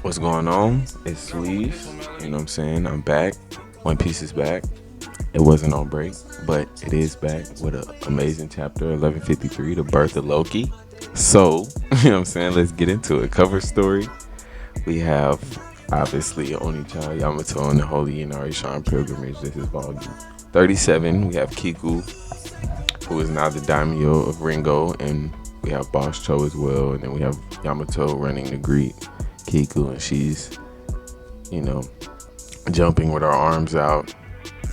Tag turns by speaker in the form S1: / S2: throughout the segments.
S1: What's going on? It's Sleeve. You know what I'm saying? I'm back. One Piece is back. It wasn't on break, but it is back with an amazing chapter, 1153, The Birth of Loki. So, you know what I'm saying? Let's get into it. Cover story. We have, obviously, Onichan, Yamato, and the Holy Inari Shrine Pilgrimage. This is volume 37. We have Kiku, who is now the daimyo of Ringo, and we have Boss Cho as well. And then we have Yamato running to greet Kiku, and she's, you know, jumping with her arms out.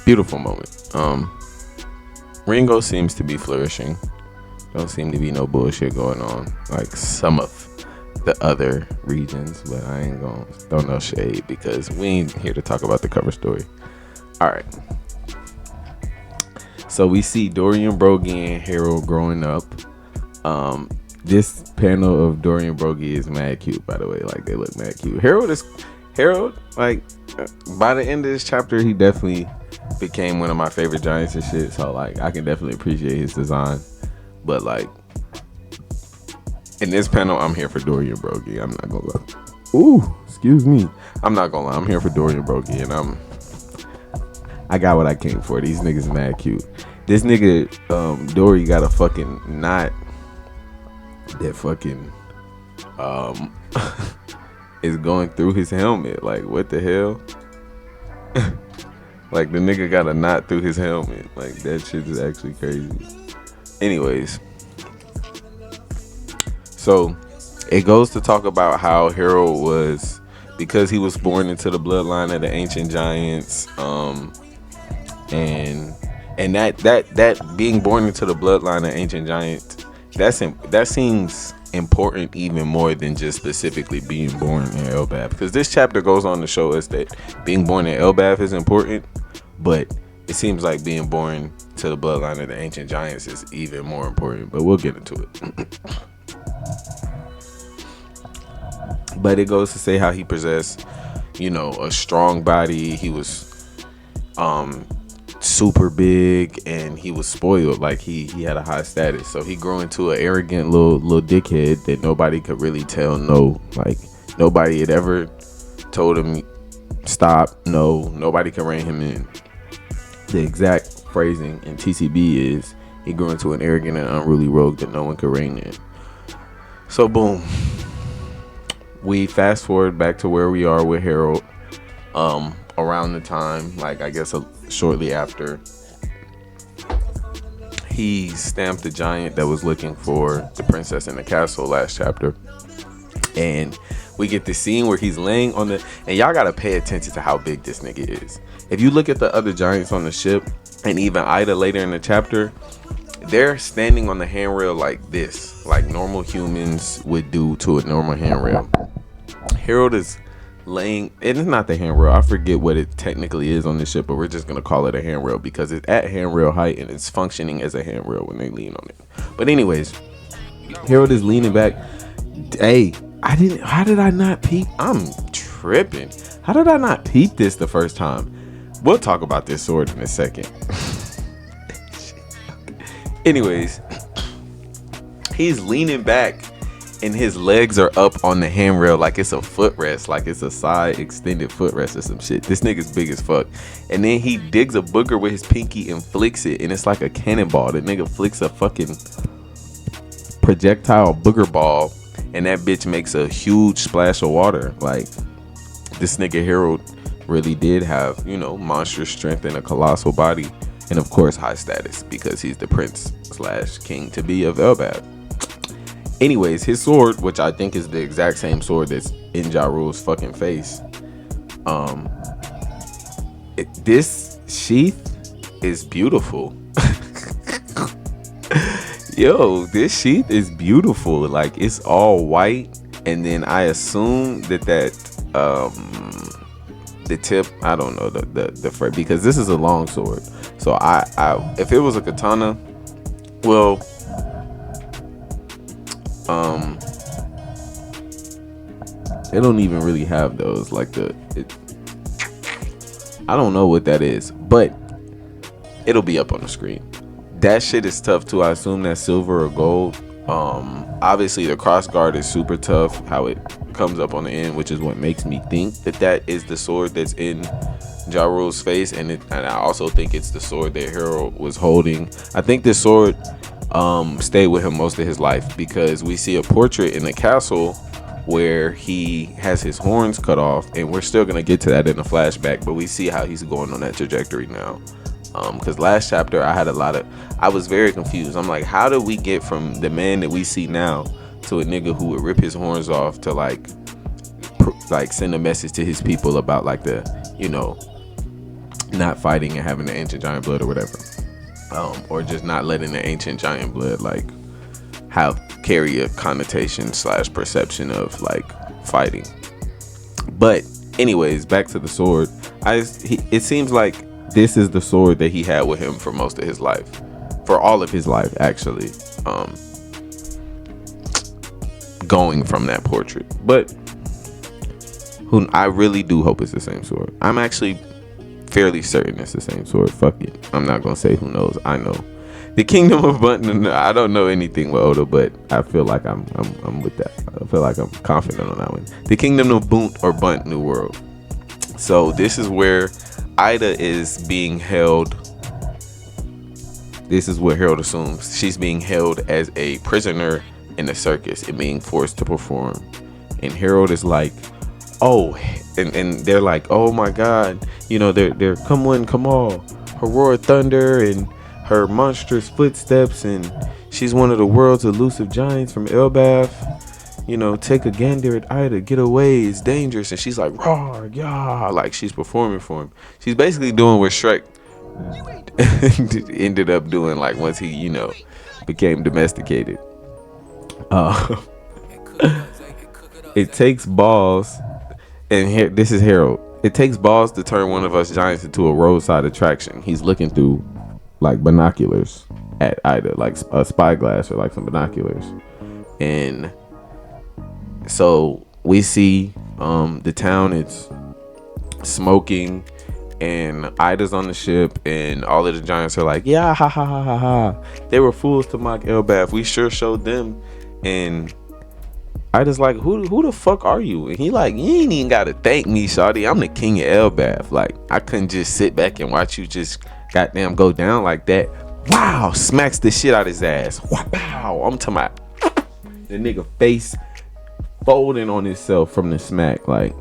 S1: Beautiful moment. Ringo seems to be flourishing. Don't seem to be no bullshit going on like some of the other regions, but I ain't gonna throw no shade because we ain't here to talk about the cover story. All right. So we see Dorian Broggie and Harold growing up. This panel of Dorian Broggie is mad cute, by the way. Like, they look mad cute. Harold, like, by the end of this chapter, he definitely became one of my favorite giants and shit. So, like, I can definitely appreciate his design. But, like, in this panel, I'm here for Dorian Broggie. I'm not gonna lie. Ooh, excuse me. I'm not gonna lie. I'm here for Dorian Broggie, and I got what I came for. These niggas mad cute. This nigga, Dory, got a fucking knot that fucking is going through his helmet. Like, what the hell? Like, the nigga got a knot through his helmet. Like, that shit is actually crazy. Anyways, so it goes to talk about how Harold was, because he was born into the bloodline of the ancient giants, and that being born into the bloodline of ancient giants, that seems important even more than just specifically being born in Elbaf, because this chapter goes on to show us that being born in Elbaf is important, but it seems like being born to the bloodline of the ancient giants is even more important, but we'll get into it. But it goes to say how he possessed, you know, a strong body. He was super big, and he was spoiled. Like, he had a high status, so he grew into an arrogant little dickhead that nobody could really tell no. Like, nobody had ever told him stop. No, nobody could rein him in. The exact phrasing in TCB is he grew into an arrogant and unruly rogue that no one could rein in. So boom, we fast forward back to where we are with Harold, around the time, like, I guess shortly after he stamped the giant that was looking for the princess in the castle last chapter. And we get the scene where he's laying on the, and y'all gotta pay attention to how big this nigga is. If you look at the other giants on the ship, and even Ida later in the chapter, they're standing on the handrail like this, like normal humans would do to a normal handrail. Harold is laying, and it's not the handrail, I forget what it technically is on the ship, but we're just gonna call it a handrail because it's at handrail height and it's functioning as a handrail when they lean on it. But anyways, Harold is leaning back. Hey, how did I not peep? I'm tripping. How did I not peep this the first time? We'll talk about this sword in a second. Anyways, he's leaning back and his legs are up on the handrail like it's a footrest, like it's a side extended footrest or some shit. This nigga's big as fuck. And then he digs a booger with his pinky and flicks it, and it's like a cannonball. The nigga flicks a fucking projectile booger ball, and that bitch makes a huge splash of water. Like, this nigga Harold really did have, you know, monstrous strength and a colossal body, and of course high status because he's the prince / king to be of Elbaf. Anyways, his sword, which I think is the exact same sword that's in Ja Rule's fucking face, this sheath is beautiful. Yo, this sheath is beautiful. Like, it's all white, and then I assume that the tip, I don't know the freight, because this is a long sword. So I if it was a katana, well, they don't even really have those, like I don't know what that is, but it'll be up on the screen. that shit is tough too. I assume that's silver or gold. Obviously the cross guard is super tough, how it comes up on the end, which is what makes me think that is the sword that's in Ja Rule's face, and I also think it's the sword that Harold was holding. I think this sword stayed with him most of his life, because we see a portrait in the castle where he has his horns cut off, and we're still gonna get to that in a flashback, but we see how he's going on that trajectory now. Because last chapter I was very confused. I'm like, how do we get from the man that we see now to a nigga who would rip his horns off to like send a message to his people about like the, you know, not fighting and having the ancient giant blood or whatever, or just not letting the ancient giant blood like carry a connotation / perception of like fighting. But anyways, back to the sword. It seems like this is the sword that he had with him for most of his life, for all of his life actually, going from that portrait. But I really do hope it's the same sword. I'm actually fairly certain it's the same sword. Fuck it, I'm not gonna say who knows. I know the Kingdom of Bunt. I don't know anything with Oda, but I feel like I'm with that. I feel like I'm confident on that one. The Kingdom of Bunt New World. So this is where Ida is being held. This is what Harold assumes. She's being held as a prisoner in the circus and being forced to perform. And Harold is like, oh, and they're like, oh my God, you know, they're come one, come all, her roar of thunder and her monstrous footsteps, and she's one of the world's elusive giants from Elbaf. You know, take a gander at Ida, get away, it's dangerous. And she's like, roar, yeah, like she's performing for him. She's basically doing what Shrek ended up doing, like once he, you know, became domesticated. It takes balls, and here, this is Harold. It takes balls to turn one of us giants into a roadside attraction. He's looking through like binoculars at Ida, like a spyglass or like some binoculars. And so we see the town, it's smoking, and Ida's on the ship, and all of the giants are like, yeah, ha ha ha ha ha, they were fools to mock Elbaf, we sure showed them. And Ida's like, who the fuck are you? And he like, you ain't even gotta thank me, shawty, I'm the king of Elbaf. Like, I couldn't just sit back and watch you just goddamn go down like that. Wow, smacks the shit out his ass. Wow, I'm talking about the nigga face folding on himself from the smack, like.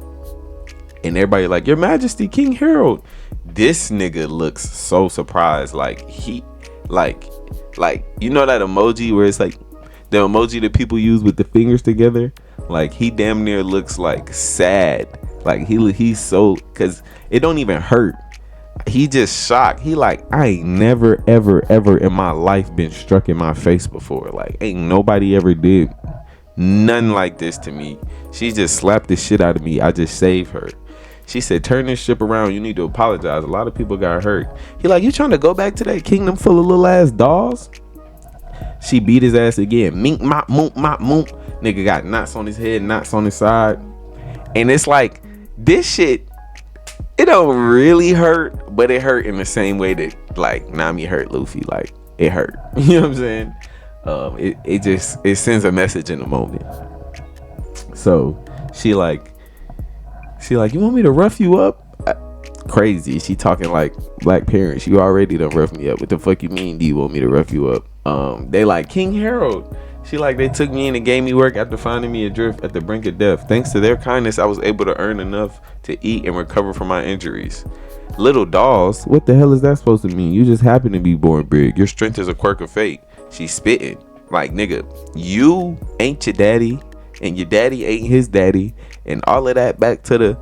S1: And everybody like, your majesty, King Harold. This nigga looks so surprised, like he like you know that emoji where it's like the emoji that people use with the fingers together, like he damn near looks like sad, like he's so, cause it don't even hurt, he just shocked. He like, I ain't never ever in my life been struck in my face before, like ain't nobody ever did none like this to me. She just slapped the shit out of me, I just saved her. She said, turn this ship around, you need to apologize, a lot of people got hurt. He like, you trying to go back to that kingdom full of little ass dolls? She beat his ass again. Mink mop moop mop moop. Nigga got knots on his head, knots on his side. And it's like, this shit, it don't really hurt, but it hurt in the same way that like Nami hurt Luffy. Like, it hurt. You know what I'm saying? It sends a message in the moment. So she like, you want me to rough you up? Crazy. She talking like black parents. You already done rough me up. What the fuck you mean? Do you want me to rough you up? They like, King Harold. She like, they took me in and gave me work after finding me adrift at the brink of death. Thanks to their kindness, I was able to earn enough to eat and recover from my injuries. Little dolls? What the hell is that supposed to mean? You just happen to be born big. Your strength is a quirk of fate. She's spitting. Like, nigga, you ain't your daddy, and your daddy ain't his daddy, and all of that back to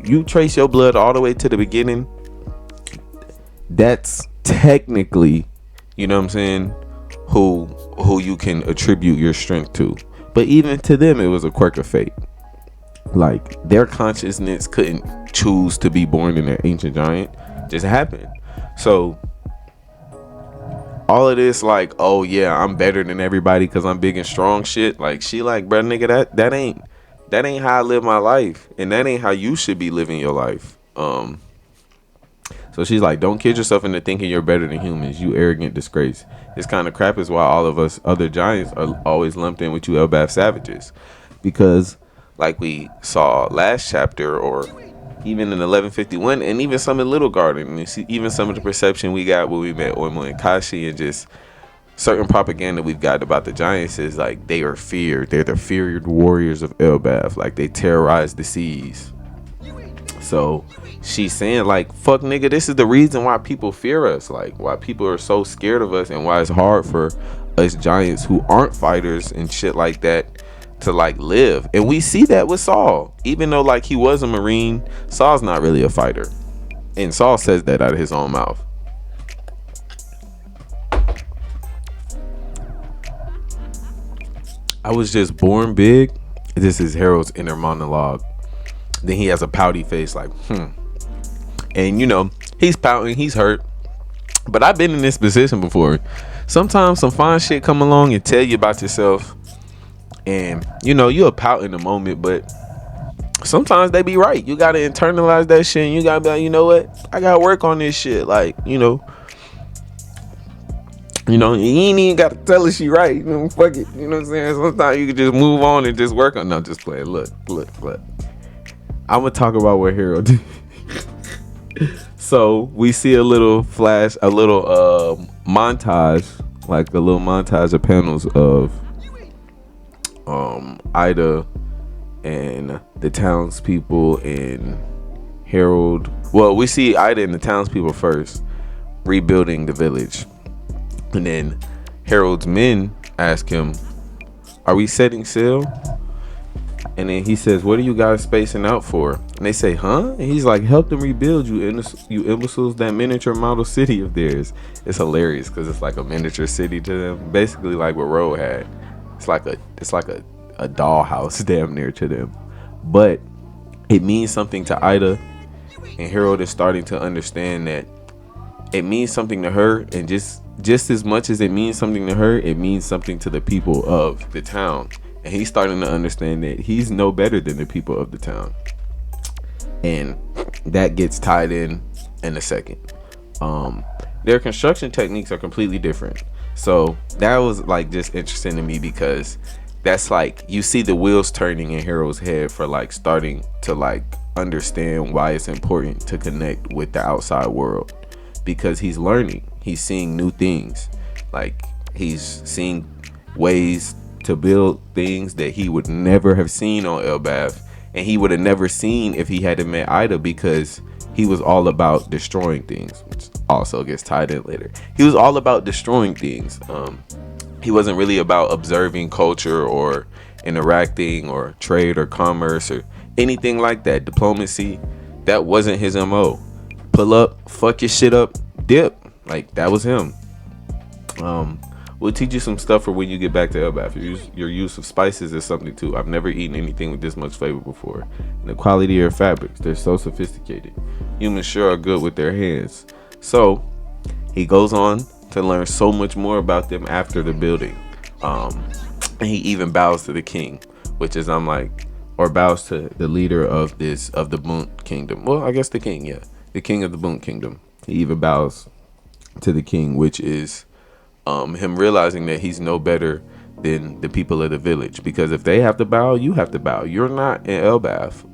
S1: you trace your blood all the way to the beginning. That's technically, you know what I'm saying, who you can attribute your strength to. But even to them, it was a quirk of fate. Like, their consciousness couldn't choose to be born in an ancient giant. It just happened. So all of this, like, oh yeah, I'm better than everybody because I'm big and strong shit. Like, she like, bruh, nigga, that ain't how I live my life, and that ain't how you should be living your life. So she's like, don't kid yourself into thinking you're better than humans, you arrogant disgrace. This kind of crap is why all of us other giants are always lumped in with you Elbaf savages. Because like we saw last chapter, or even in 1151, and even some in Little Garden, and you see even some of the perception we got when we met Oimo and Kashi, and just certain propaganda we've got about the giants is like they are feared. They're the feared warriors of Elbaf. Like they terrorize the seas. So she's saying like, fuck nigga, this is the reason why people fear us. Like why people are so scared of us, and why it's hard for us giants who aren't fighters and shit like that to like live. And we see that with Saul. Even though like he was a Marine, Saul's not really a fighter. And Saul says that out of his own mouth. I was just born big. This is Harold's inner monologue. Then he has a pouty face like, And you know, he's pouting, he's hurt. But I've been in this position before. Sometimes some fine shit come along and tell you about yourself. And you know, you'll pout in the moment, but sometimes they be right. You gotta internalize that shit, and you gotta be like, you know what? I gotta work on this shit. Like, you know, you ain't even gotta tell her she right. You know, fuck it. You know what I'm saying? Sometimes you can just move on and just work on. No, just play. Look. I'm gonna talk about what Harold did. So we see a little flash, a little montage, like a little montage of panels of Ida and the townspeople and Harold. Well, we see Ida and the townspeople first rebuilding the village. And then Harold's men ask him, are we setting sail? And then he says, what are you guys spacing out for? And they say, huh? And he's like, help them rebuild, you imbeciles, that miniature model city of theirs. It's hilarious because it's like a miniature city to them. Basically like what Roe had. It's like a dollhouse damn near to them. But it means something to Ida. And Harold is starting to understand that it means something to her, and just as much as it means something to her, it means something to the people of the town. And he's starting to understand that he's no better than the people of the town. And that gets tied in a second. Their construction techniques are completely different. So that was like just interesting to me, because that's like you see the wheels turning in Harold's head for like starting to like understand why it's important to connect with the outside world. Because he's learning, he's seeing new things, like he's seeing ways to build things that he would never have seen on Elbaf, and he would have never seen if he hadn't met Ida, because he was all about destroying things, which also gets tied in later. He was all about destroying things. He wasn't really about observing culture or interacting or trade or commerce or anything like that. Diplomacy, that wasn't his MO. Pull up, fuck your shit up, dip. Like that was him. We'll teach you some stuff for when you get back to Elbaf. Your use of spices is something too. I've never eaten anything with this much flavor before. And the quality of your fabrics, they're so sophisticated. Humans sure are good with their hands. So he goes on to learn so much more about them after the building. And he even bows to the king, which is bows to the leader of the Bunt kingdom. Well, I guess the king, yeah. The king of the Bunt kingdom. He even bows to the king, which is him realizing that he's no better than the people of the village, because if they have to bow, you have to bow. You're not in Elbaf.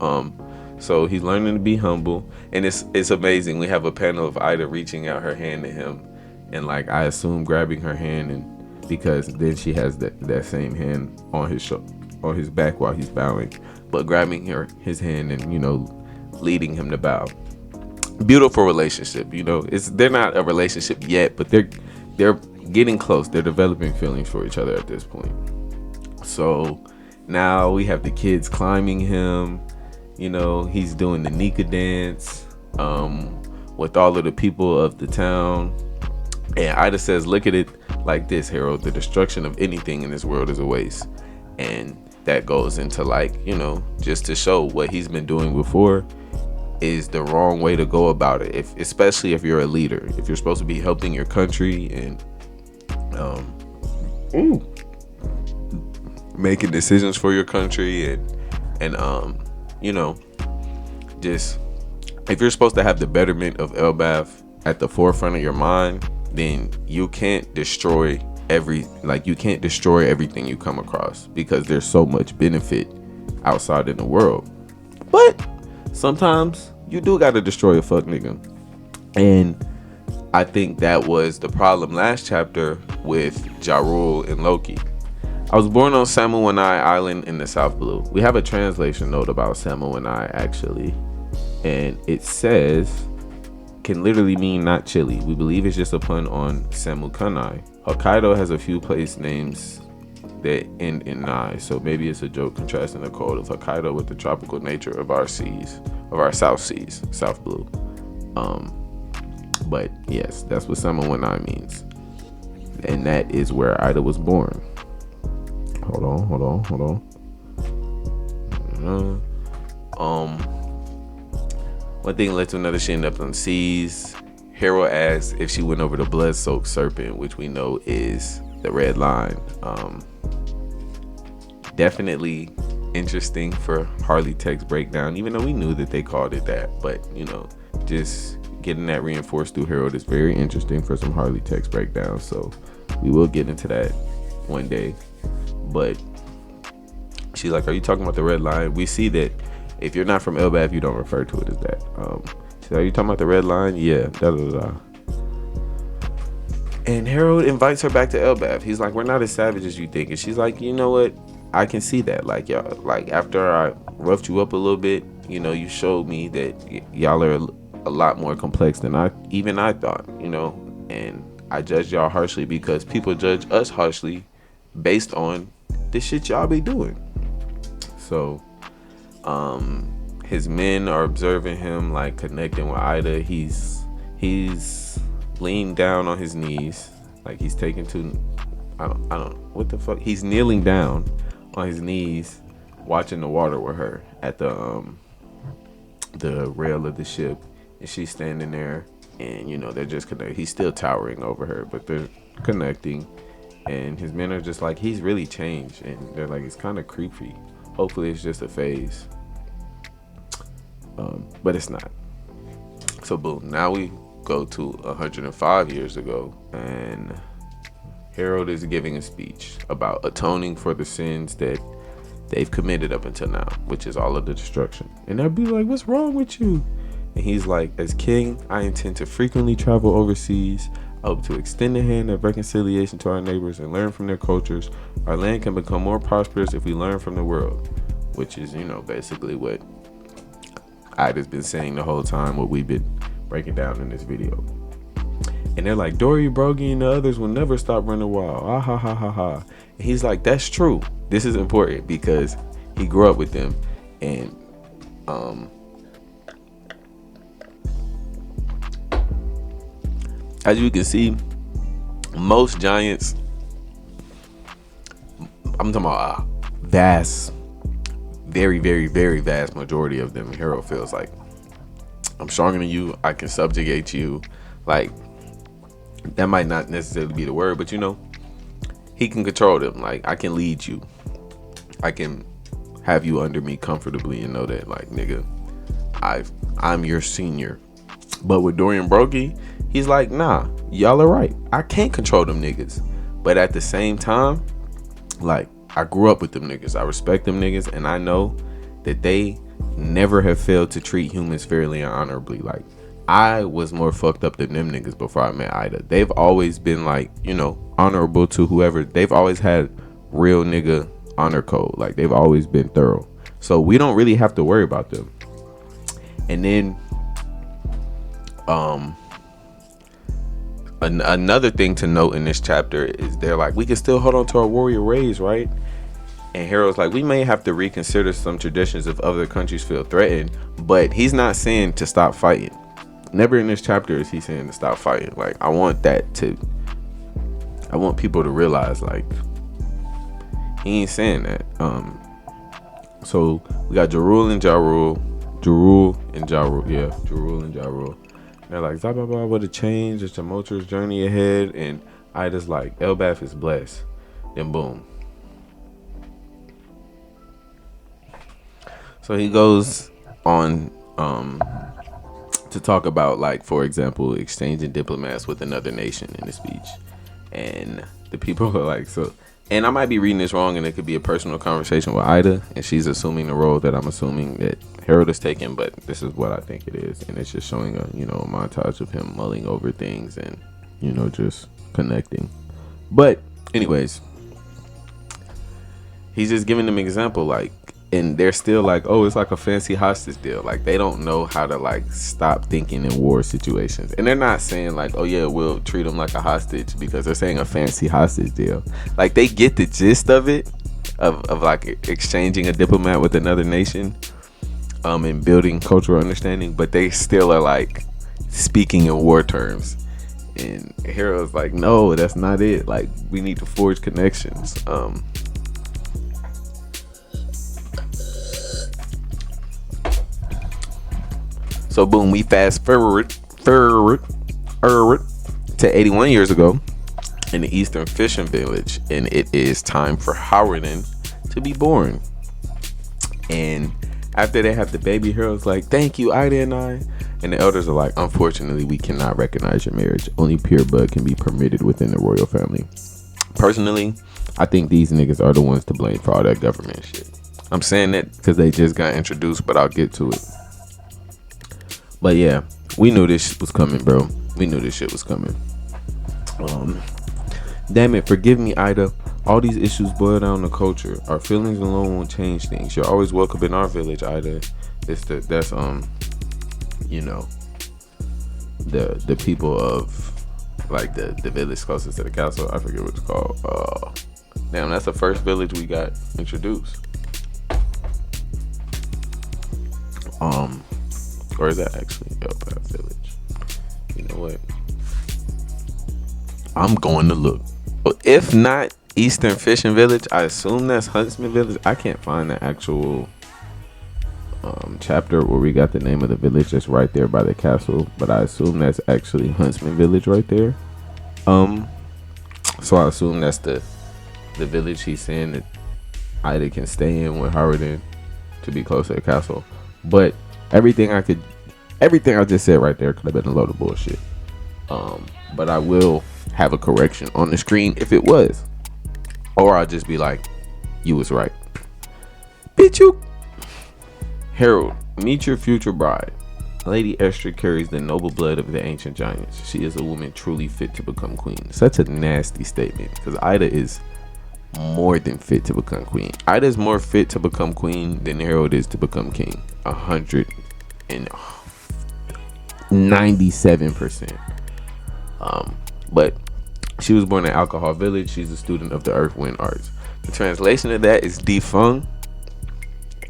S1: So he's learning to be humble, and it's amazing. We have a panel of Ida reaching out her hand to him, and like I assume grabbing her hand, and because then she has that same hand on his back while he's bowing, but grabbing his hand and leading him to bow. Beautiful relationship. They're not a relationship yet, but they're getting close. They're developing feelings for each other at this point. So now we have the kids climbing him. He's doing the Nika dance with all of the people of the town. And Ida says, look at it like this, Harold. The destruction of anything in this world is a waste. And that goes into just to show what he's been doing before is the wrong way to go about it, especially if you're a leader. If you're supposed to be helping your country and making decisions for your country and just if you're supposed to have the betterment of Elbath at the forefront of your mind, then you can't destroy you can't destroy everything you come across, because there's so much benefit outside in the world. But sometimes you do gotta destroy a fuck nigga. And I think that was the problem last chapter with Ja Rule and Loki. I was born on Samoan Island in the South Blue. We have a translation note about Samoan actually, and it says can literally mean not chilly. We believe it's just a pun on Samu Kanai. Hokkaido has a few place names that end in "nai," so maybe it's a joke contrasting the cold of Hokkaido with the tropical nature of our seas, of our South Seas, South Blue. But yes, that's what Samoan means, and that is where Ida was born. Hold on. One thing led to another. She ended up on seas. Harold asked if she went over the blood-soaked serpent, which we know is the red line. Definitely interesting for Harley text breakdown, even though we knew that they called it that. But, just getting that reinforced through Harold is very interesting for some Harley text breakdown. So we will get into that one day. But she's like, are you talking about the red line? We see that if you're not from Elbath, you don't refer to it as that. She's like, are you talking about the red line? Yeah. And Harold invites her back to Elbath. He's like, we're not as savage as you think. And she's like, you know what? I can see that. Like, y'all, like after I roughed you up a little bit, you showed me that y'all are a lot more complex than I thought, and I judged y'all harshly because people judge us harshly based on the shit y'all be doing. So his men are observing him, like connecting with Ida. He's leaned down on his knees, like he's taking to I don't what the fuck, he's kneeling down on his knees watching the water with her at the rail of the ship, and she's standing there, and they're just connecting. He's still towering over her, but they're connecting, and his men are just like, he's really changed, and they're like, it's kind of creepy. Hopefully it's just a phase, but it's not. So boom, now we go to 105 years ago, and Harold is giving a speech about atoning for the sins that they've committed up until now, which is all of the destruction. And they'll be like, what's wrong with you? And he's like, as king, I intend to frequently travel overseas. I hope to extend the hand of reconciliation to our neighbors and learn from their cultures. Our land can become more prosperous if we learn from the world, which is, basically what Ida's been saying the whole time, what we've been breaking down in this video. And they're like, Dory, Brogy, and the others will never stop running wild. Ah, ha, ha, ha, ha. And he's like, that's true. This is important because he grew up with them. And as you can see, most giants, I'm talking about vast, very, very, very vast majority of them, Harold feels like, I'm stronger than you, I can subjugate you. Like, that might not necessarily be the word, but he can control them. Like, I can lead you, I can have you under me comfortably and know that, like, nigga, I'm your senior. But with Dorian Brokey, he's like, nah, y'all are right, I can't control them niggas, but at the same time, like, I grew up with them niggas, I respect them niggas, and I know that they never have failed to treat humans fairly and honorably. Like, I was more fucked up than them niggas before I met Ida. They've always been like, honorable to whoever. They've always had real nigga honor code. Like, they've always been thorough. So we don't really have to worry about them. And then another thing to note in this chapter is they're like, we can still hold on to our warrior ways, right? And Harold's like, we may have to reconsider some traditions if other countries feel threatened, but he's not saying to stop fighting. Never in this chapter is he saying to stop fighting. Like, I want people to realize, like, he ain't saying that. So we got Jarul and Jarul. They're like, Zababa, what a change, a tumultuous journey ahead. And Ida's like, Elbath is blessed. Then boom. So he goes on to talk about, like, for example, exchanging diplomats with another nation in the speech. And the people are like, so, and I might be reading this wrong, and it could be a personal conversation with Ida, and she's assuming the role that I'm assuming that Harold is taking, but this is what I think it is. And it's just showing a, you know, a montage of him mulling over things and, you know, just connecting. But anyways, he's just giving them an example, like, and they're still like, oh, it's like a fancy hostage deal. Like, they don't know how to, like, stop thinking in war situations. And they're not saying, like, oh, yeah, we'll treat them like a hostage, because they're saying a fancy hostage deal. Like, they get the gist of it, of like, exchanging a diplomat with another nation, and building cultural understanding, but they still are, like, speaking in war terms. And Harold's like, no, that's not it. Like, we need to forge connections. So boom, we fast forward to 81 years ago in the Eastern Fishing Village, and it is time for Howardin to be born. And after they have the baby, Harold's like, thank you, Ida and I. And the elders are like, unfortunately, we cannot recognize your marriage. Only pure blood can be permitted within the royal family. Personally, I think these niggas are the ones to blame for all that government shit. I'm saying that because they just got introduced, but I'll get to it. But yeah, we knew this shit was coming, bro. We knew this shit was coming. Damn it, forgive me, Ida. All these issues boil down to culture. Our feelings alone won't change things. You're always welcome in our village, Ida. That's you know, the people of, like, the village closest to the castle. I forget what it's called. Damn, that's the first village we got introduced. Or is that actually Elpath Village? You know what? I'm going to look. If not Eastern Fishing Village, I assume that's Huntsman Village. I can't find the actual chapter where we got the name of the village that's right there by the castle, but I assume that's actually Huntsman Village right there. So I assume that's the village he's saying that Ida can stay in with Howard in to be close to the castle. But everything I just said right there could have been a load of bullshit. But I will have a correction on the screen if it was, or I'll just be like, you was right, bitch. You, Harold, meet your future bride. Lady Esther carries the noble blood of the ancient giants. She is a woman truly fit to become queen. Such a nasty statement, because Ida is more than fit to become queen. Ida is more fit to become queen than Harold is to become king. 197%. But she was born in Alcohol Village. She's a student of the Earth Wind Arts. The translation of that is defeng,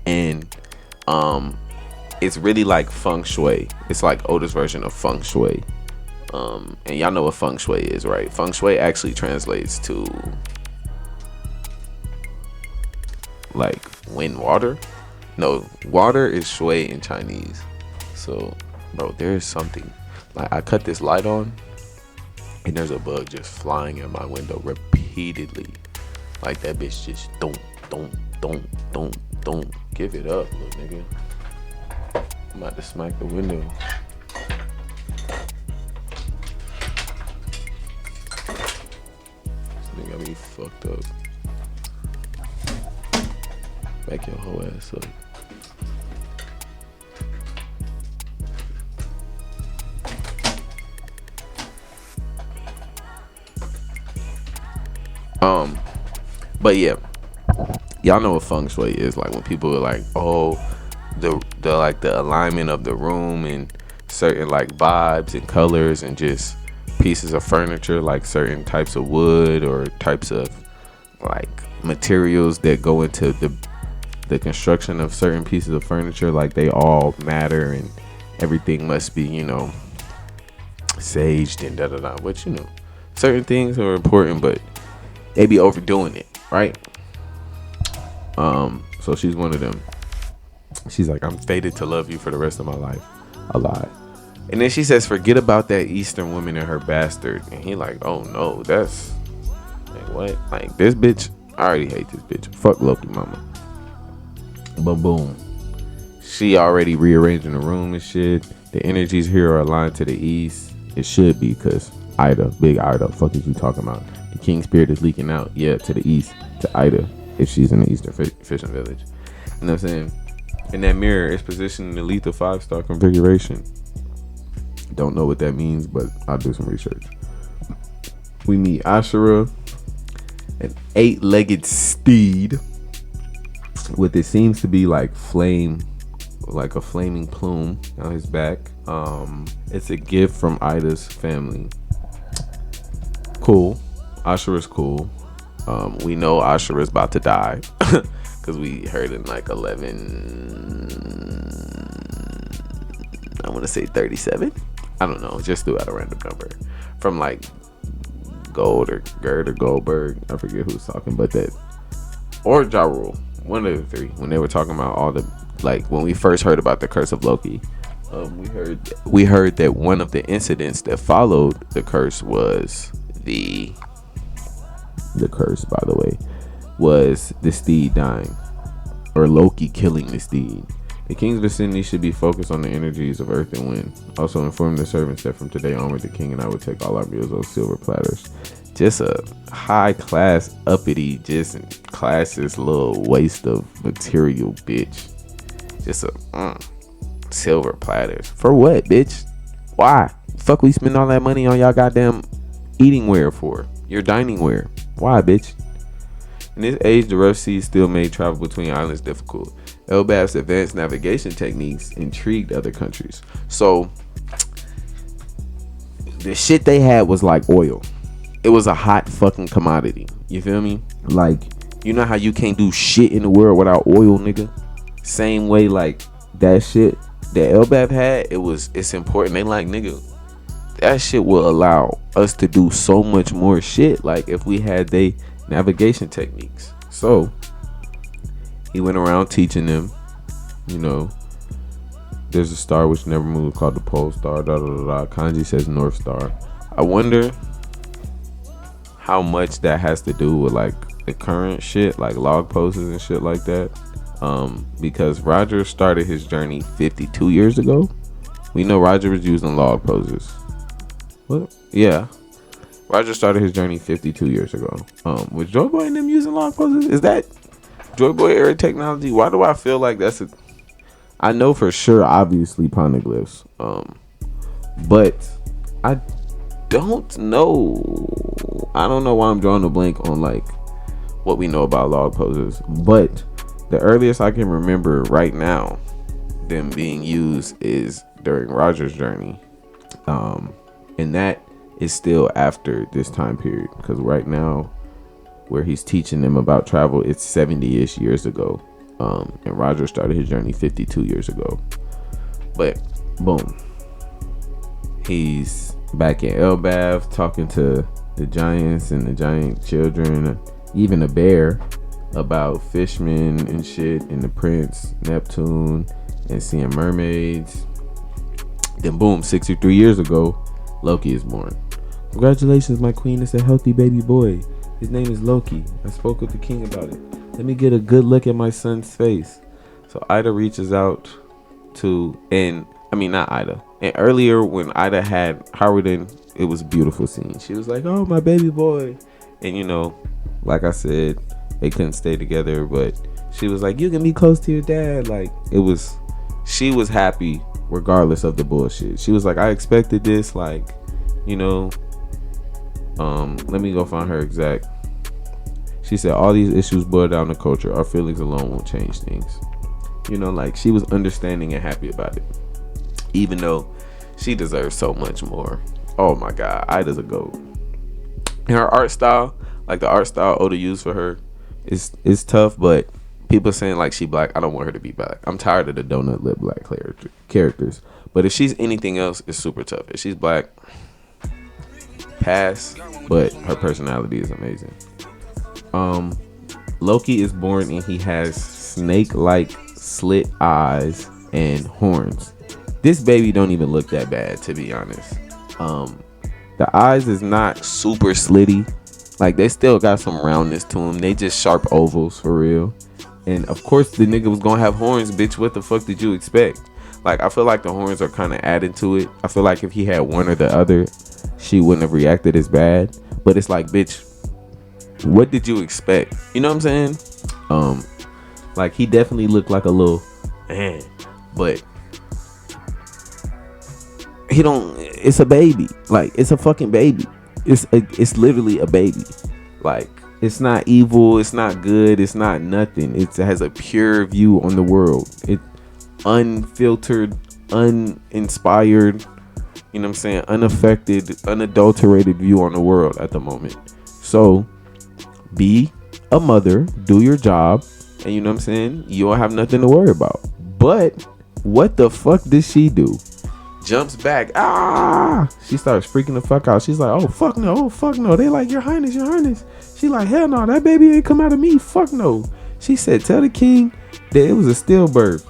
S1: and it's really like feng shui. It's like Oda's version of feng shui. And y'all know what feng shui is, right? Feng shui actually translates to like wind, water. No, water is shui in Chinese. So, bro, there is something. Like, I cut this light on, and there's a bug just flying at my window repeatedly. Like, that bitch just don't. Give it up, little nigga. I'm about to smack the window. This nigga got me fucked up. Back your whole ass up. But yeah, y'all know what feng shui is. Like, when people are like, oh, the like the alignment of the room and certain like vibes and colors and just pieces of furniture, like certain types of wood or types of like materials that go into the construction of certain pieces of furniture, like they all matter and everything must be, you know, saged and da. Which, you know, certain things are important, but they be overdoing it, right? So she's one of them. She's like, I'm fated to love you for the rest of my life. A lie. And then she says, forget about that Eastern woman and her bastard. And he like, oh no, that's like, what? Like, this bitch, I already hate this bitch. Fuck Loki mama. But boom, she already rearranging the room and shit. The energies here are aligned to the east. It should be, because Ida, big Ida, fuck is you talking about? The king spirit is leaking out, yeah, to the east, to Ida, if she's in the eastern fishing village. You know what I'm saying? In that mirror, it's positioned in the lethal 5-star configuration. Don't know what that means, but I'll do some research. We meet Ashura, an 8-legged steed with it seems to be like flame, like a flaming plume on his back. It's a gift from Ida's family. Cool. Ashura's cool. We know Ashura's about to die because we heard in like 11, I want to say 37. I don't know, just threw out a random number from like Gold or Gerd or Goldberg. I forget who's talking, but that, or Ja Rule, one of the three, when they were talking about all the, like when we first heard about the curse of Loki, we heard that one of the incidents that followed the curse was the curse, by the way, was the steed dying, or Loki killing the steed. The king's vicinity should be focused on the energies of earth and wind. Also inform the servants that from today onward, the king and I will take all our meals on silver platters. Just a high class, uppity, just classist little waste of material, bitch. Just a silver platters. For what, bitch? Why? Fuck we spend all that money on y'all goddamn eating wear for? Your dining wear. Why, bitch? In this age, the rough seas still made travel between islands difficult. Elbaf's advanced navigation techniques intrigued other countries. So, the shit they had was like oil. It was a hot fucking commodity. You feel me? Like, you know how you can't do shit in the world without oil, nigga? Same way, like, that shit that Elbaf had, it's important. They like, nigga, that shit will allow us to do so much more shit. Like, if we had they navigation techniques. So he went around teaching them, you know, there's a star which never moves called the pole star, Kanji says North Star. I wonder how much that has to do with like the current shit, like log poses and shit like that. Because Roger started his journey 52 years ago. We know Roger was using log poses. What? Yeah. Roger started his journey 52 years ago. Was Joy Boy and them using log poses? Is that Joy Boy era technology? Why do I feel like that's I know for sure, obviously, poneglyphs. But I don't know. I don't know why I'm drawing a blank on like what we know about log poses. But the earliest I can remember right now them being used is during Roger's journey. And that is still after this time period, because right now where he's teaching them about travel, it's 70-ish years ago. And Roger started his journey 52 years ago. But boom, he's back in Elbaf talking to the giants and the giant children, even a bear, about fishmen and shit, and the prince Neptune, and seeing mermaids. Then boom, 63 years ago, Loki is born. Congratulations, my queen, it's a healthy baby boy. His name is Loki. I spoke with the king about it. Let me get a good look at my son's face. So Ida reaches out to, not Ida. And earlier when Ida had HARALD, it was a beautiful scene. She was like, oh, my baby boy. And you know, like I said, they couldn't stay together, but she was like, you can be close to your dad. Like, she was happy regardless of the bullshit. She was like, I expected this, like, you know, let me go find her exact. She said, all these issues boil down to culture. Our feelings alone won't change things. You know, like, she was understanding and happy about it, even though she deserves so much more. Oh my God, Ida's a goat. And her art style, like the art style Oda used for her, is tough, but people saying like she black, I don't want her to be black. I'm tired of the donut lip black characters. But if she's anything else, it's super tough. If she's black, pass, but her personality is amazing. Loki is born and he has snake-like slit eyes and horns. This baby don't even look that bad, to be honest. The eyes is not super slitty. Like, they still got some roundness to them. They just sharp ovals for real. And of course the nigga was gonna have horns, bitch. What the fuck did you expect? Like, I feel like the horns are kind of adding to it. I feel like if he had one or the other, she wouldn't have reacted as bad. But it's like, bitch, what did you expect? You know what I'm saying? Like, he definitely looked like a little man, but he don't. It's a baby. Like, it's a fucking baby. It's literally a baby. Like, it's not evil. It's not good. It's not nothing. It has a pure view on the world. It unfiltered, uninspired. You know what I'm saying? Unaffected, unadulterated view on the world at the moment. So, be a mother. Do your job. And you know what I'm saying? You don't have nothing to worry about. But what the fuck did she do? Jumps back. She starts freaking the fuck out. She's like, oh fuck no, oh fuck no. They like, your highness, your highness. She like, hell no, that baby ain't come out of me. Fuck no. She said, tell the king that it was a stillbirth.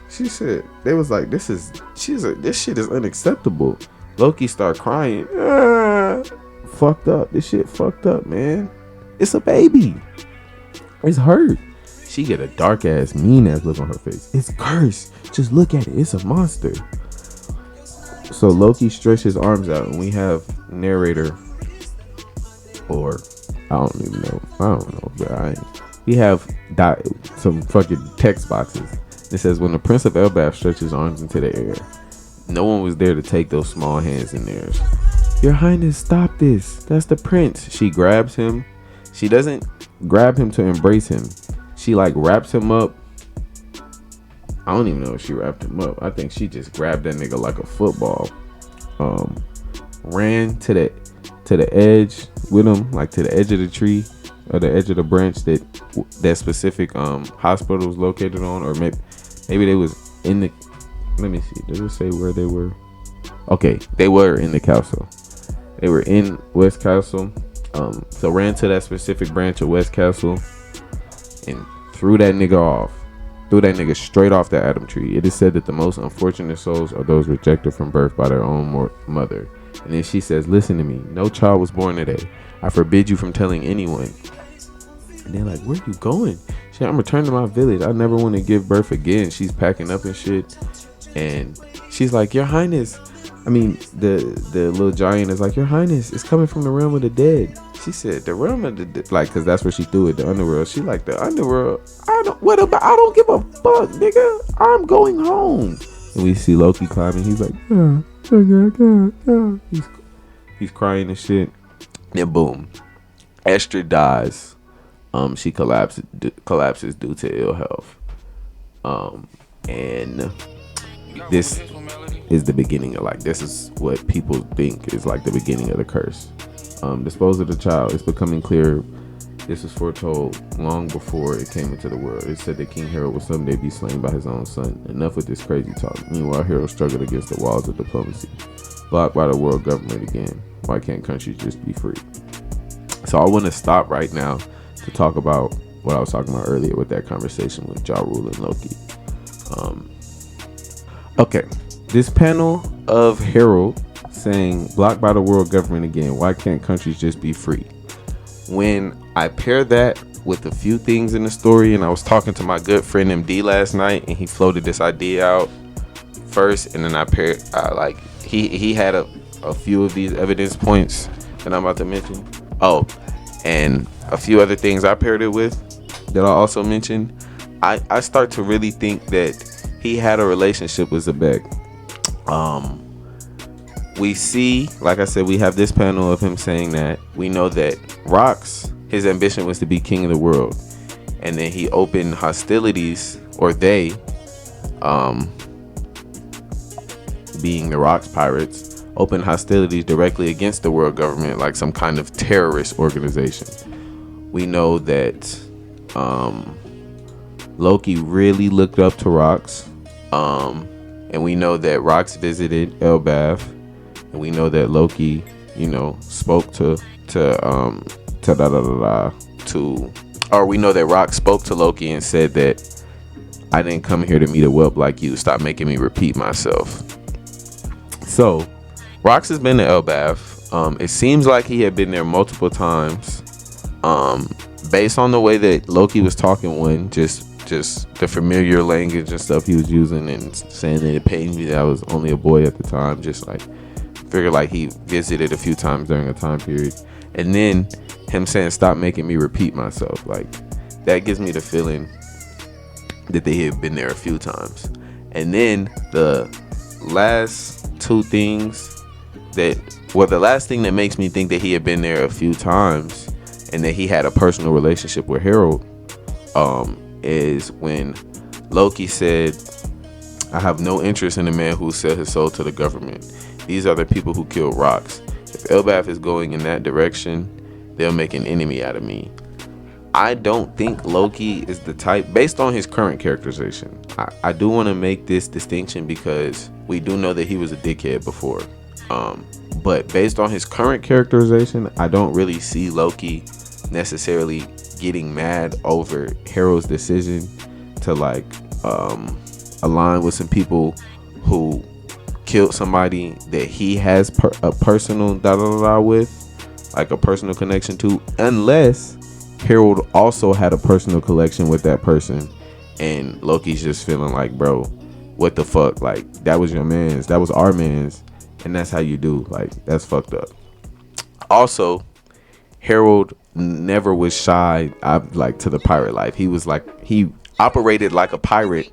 S1: She said, they was like, this shit is unacceptable. Loki start crying. Fucked up. This shit fucked up, man. It's a baby. It's hurt. She get a dark ass, mean ass look on her face. It's cursed. Just look at it. It's a monster. So Loki stretches his arms out, and we have narrator, or I don't even know. I don't know, but we have some fucking text boxes. It says, when the Prince of Elbaf stretched his arms into the air, no one was there to take those small hands in theirs. Your Highness, stop this. That's the prince. She grabs him. She doesn't grab him to embrace him. She like wraps him up. I don't even know if she wrapped him up. I think she just grabbed that nigga like a football. Ran to the edge with him, like to the edge of the tree or the edge of the branch that specific hospital was located on, or maybe they was in the. Let me see. Does it say where they were? Okay, they were in the castle. They were in West Castle. So ran to that specific branch of West Castle and threw that nigga off. Threw that nigga straight off the Adam tree. It is said that the most unfortunate souls are those rejected from birth by their own mother. And then she says, listen to me. No child was born today. I forbid you from telling anyone. And they're like, where you going? She said, I'm returning to my village. I never want to give birth again. She's packing up and shit. And she's like, your highness. I mean, the little giant is like, your highness, it's coming from the realm of the dead. She said, the realm of the dead, like, cause that's where she threw it, the underworld. She like, the underworld. I don't give a fuck, nigga. I'm going home. And we see Loki climbing. He's like, he's crying and shit. Then boom, Esther dies. She collapses due to ill health. And this is the beginning of, like, this is what people think is like the beginning of the curse. Dispose of the child. It's becoming clear this was foretold long before it came into the world. It said that King Harold will someday be slain by his own son. Enough with this crazy talk. Meanwhile, Harold struggled against the walls of diplomacy, blocked by the world government again. Why can't countries just be free? So I want to stop right now to talk about what I was talking about earlier with that conversation with Ja Rule and Loki. Okay, this panel of Harold saying, blocked by the world government again, why can't countries just be free? When I pair that with a few things in the story, and I was talking to my good friend MD last night, and he floated this idea out first, and then I paired, he had a few of these evidence points that I'm about to mention. Oh, and a few other things I paired it with that I also mentioned. I start to really think that he had a relationship with XEBEC. We see, like I said, we have this panel of him saying that we know that Rox, his ambition was to be king of the world, and then he opened hostilities, or they, being the Rox pirates, opened hostilities directly against the world government, like some kind of terrorist organization. We know that Loki really looked up to Rox, and we know that Rox visited Elbaf. And we know that Loki, spoke or we know that Rox spoke to Loki and said that I didn't come here to meet a whelp like you. Stop making me repeat myself. So Rox has been to Elbaf. It seems like he had been there multiple times. Based on the way that Loki was talking, just just the familiar language and stuff he was using, and saying that it pained me that I was only a boy at the time. Just like figure like he visited a few times during a time period, and then him saying stop making me repeat myself, like that gives me the feeling that they had been there a few times. And then the last two things the last thing that makes me think that he had been there a few times and that he had a personal relationship with Harold is when Loki said, I have no interest in a man who sell his soul to the government. These are the people who kill rocks. If Elbaf is going in that direction, they'll make an enemy out of me. I don't think Loki is the type, based on his current characterization. I do want to make this distinction because we do know that he was a dickhead before. But based on his current characterization, I don't really see Loki necessarily getting mad over Harold's decision to like align with some people who killed somebody that he has a personal with, like a personal connection to, unless Harold also had a personal connection with that person and Loki's just feeling like, bro, what the fuck, like that was your man's, that was our man's, and that's how you do, like that's fucked up. Also, Harold never was shy like to the pirate life. He was like, he operated like a pirate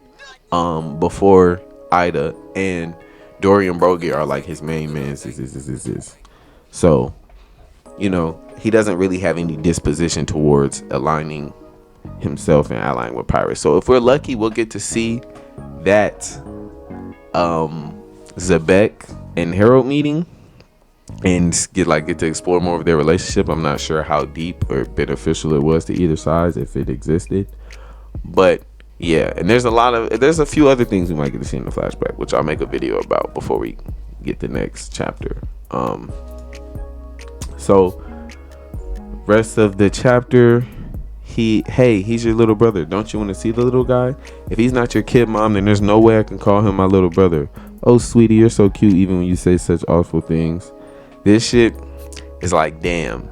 S1: before Ida, and Dory and Brogy are like his main man. So, you know, he doesn't really have any disposition towards aligning himself and allying with pirates. So if we're lucky, we'll get to see that XEBEC and Harold meeting and get to explore more of their relationship. I'm not sure how deep or beneficial it was to either side, if it existed, but yeah. And there's a few other things we might get to see in the flashback, which I'll make a video about before we get the next chapter. So rest of the chapter, he's your little brother. Don't you want to see the little guy? If he's not your kid, mom, then there's no way I can call him my little brother. Oh, sweetie, you're so cute even when you say such awful things. This shit is like, damn.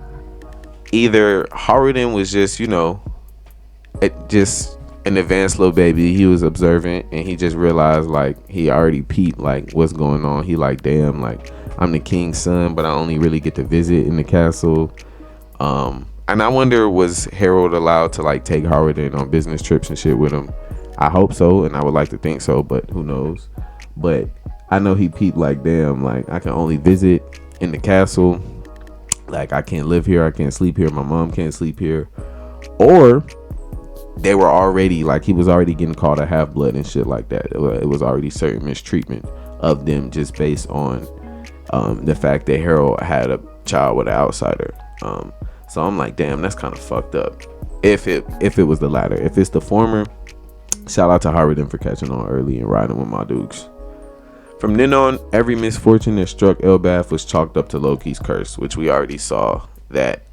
S1: Either HARALD was just, you know, just an advanced little baby. He was observant and he just realized like he already peeped like what's going on. He like, damn, like I'm the king's son, but I only really get to visit in the castle. And I wonder, was Harold allowed to like take HARALD in on business trips and shit with him? I hope so, and I would like to think so, but who knows? But I know he peeped like, damn, like I can only visit in the castle. Like I can't live here, I can't sleep here, my mom can't sleep here. Or they were already like, he was already getting called a half-blood and shit like that. It was already certain mistreatment of them just based on the fact that Harold had a child with an outsider. So I'm like, damn, that's kind of fucked up. If it was the latter. If it's the former, shout out to HARALD for catching on early and riding with my dukes. From then on, every misfortune that struck Elbaf was chalked up to Loki's curse, which we already saw that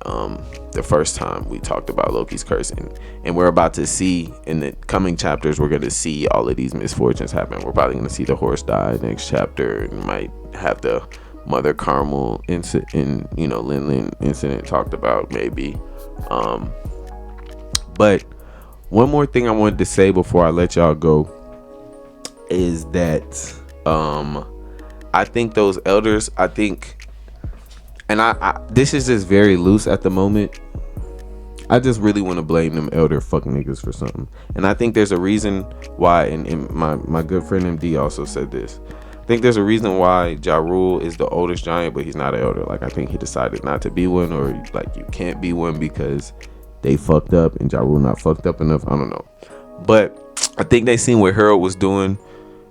S1: the first time we talked about Loki's curse, and we're about to see in the coming chapters, we're going to see all of these misfortunes happen. We're probably going to see the horse die next chapter, and might have the Mother Carmel incident, you know, Lin incident talked about maybe. But one more thing I wanted to say before I let y'all go is that I think those elders, I think, and I this is just very loose at the moment, I just really want to blame them elder fucking niggas for something. And I think there's a reason why, and my good friend MD also said this. I think there's a reason why Ja Rule is the oldest giant, but he's not an elder. Like I think he decided not to be one, or like you can't be one because they fucked up and Ja Rule not fucked up enough. I don't know. But I think they seen what Harold was doing,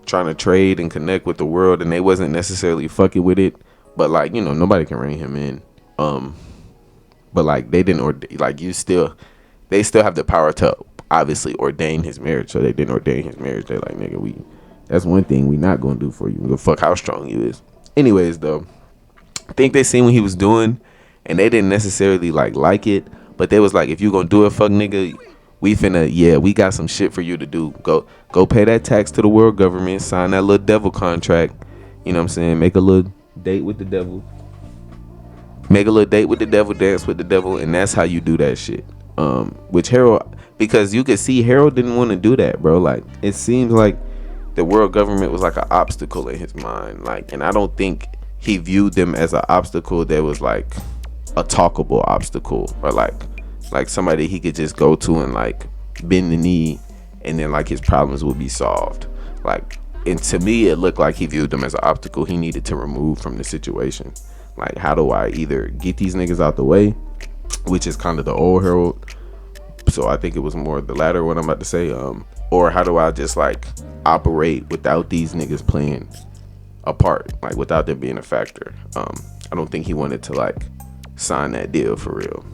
S1: trying to trade and connect with the world, and they wasn't necessarily fucking with it. But like, you know, nobody can rein him in. But like they didn't like they still have the power to obviously ordain his marriage. So they didn't ordain his marriage. They're like, nigga, that's one thing we not gonna do for you. We'll fuck how strong you is. Anyways, though, I think they seen what he was doing, and they didn't necessarily like it. But they was like, if you gonna do it, fuck nigga, we got some shit for you to do. Go pay that tax to the world government, sign that little devil contract. You know what I'm saying? Make a little date with the devil. Dance with the devil, and that's how you do that shit. Which Harold, because you could see Harold didn't want to do that, bro. Like, it seems like the world government was like an obstacle in his mind. Like, and I don't think he viewed them as an obstacle that was like a talkable obstacle, or like somebody he could just go to and like bend the knee and then like his problems would be solved. Like, and to me it looked like he viewed them as an obstacle he needed to remove from the situation. Like, how do I either get these niggas out the way, which is kind of the old Harold, so I think it was more the latter, what I'm about to say, or how do I just like operate without these niggas playing a part, like without them being a factor. I don't think he wanted to like sign that deal for real.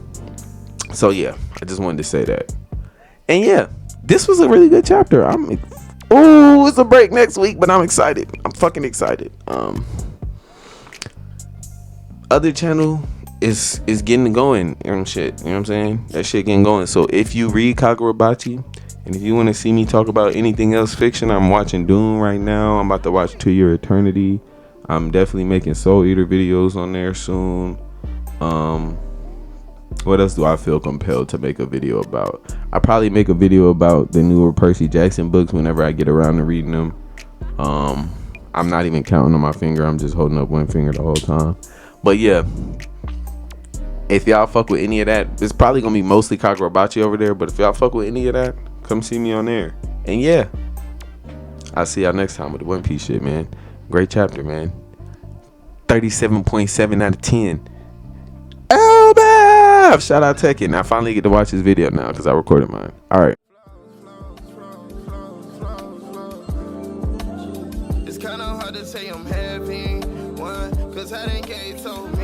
S1: So yeah, I just wanted to say that. And yeah, this was a really good chapter. It's a break next week, but I'm excited. I'm fucking excited. Other channel is getting going and shit. You know what I'm saying? That shit getting going. So if you read Kagurabachi, and if you want to see me talk about anything else fiction, I'm watching Dune right now. I'm about to watch To Your Eternity. I'm definitely making Soul Eater videos on there soon. What else do I feel compelled to make a video about? I probably make a video about the newer Percy Jackson books whenever I get around to reading them. I'm not even counting on my finger. I'm just holding up one finger the whole time. But yeah, if y'all fuck with any of that, it's probably gonna be mostly Kagurabachi over there. But if y'all fuck with any of that, come see me on there. And yeah, I'll see y'all next time with the One Piece shit, man. Great chapter, man. 37.7 out of 10. Elbav! Shout out Tekken. I finally get to watch this video now because I recorded mine. All right.
S2: It's kind of hard to say I'm having one, cause I didn't get so many.